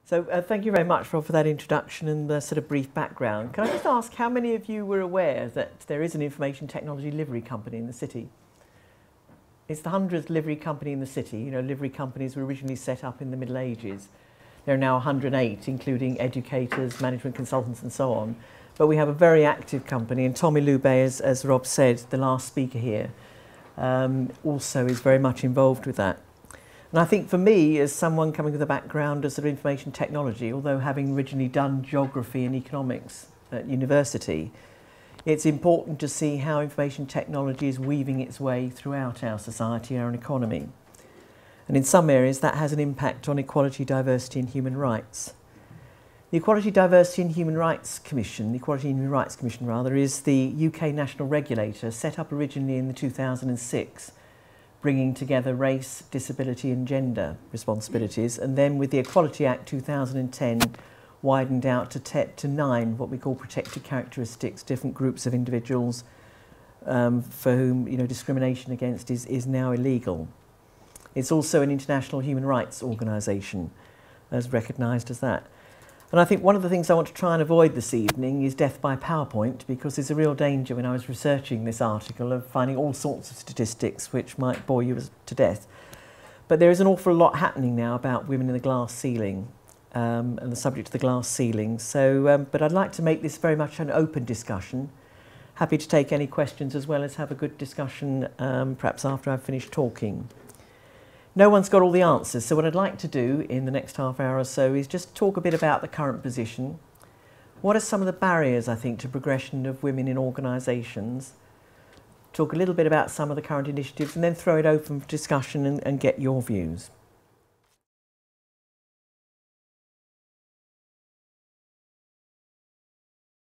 So thank you very much, Rob, for that introduction and the sort of brief background. Can I just ask how many of you were aware that there is an information technology livery company in the city? It's the 100th livery company in the city. You know, livery companies were originally set up in the Middle Ages. There are now 108, including educators, management consultants and so on. But we have a very active company, and Tommy Lubey, as Rob said, the last speaker here, also is very much involved with that. And I think for me, as someone coming with a background as sort of information technology, although having originally done geography and economics at university, it's important to see how information technology is weaving its way throughout our society, our economy. And in some areas that has an impact on equality, diversity and human rights. The Equality, Diversity and Human Rights Commission, the Equality and Human Rights Commission rather, is the UK national regulator set up originally in 2006, bringing together race, disability and gender responsibilities, and then with the Equality Act 2010 widened out to 9 what we call protected characteristics, different groups of individuals for whom discrimination against is now illegal. It's also an international human rights organisation, as recognised as that. And I think one of the things I want to try and avoid this evening is death by PowerPoint, because there's a real danger when I was researching this article of finding all sorts of statistics which might bore you to death. But there is an awful lot happening now about women in the glass ceiling and the subject of the glass ceiling. So, but I'd like to make this very much an open discussion. Happy to take any questions as well as have a good discussion perhaps after I've finished talking. No one's got all the answers, so what I'd like to do in the next half hour or so is just talk a bit about the current position. What are some of the barriers, I think, to progression of women in organisations? Talk a little bit about some of the current initiatives and then throw it open for discussion and get your views.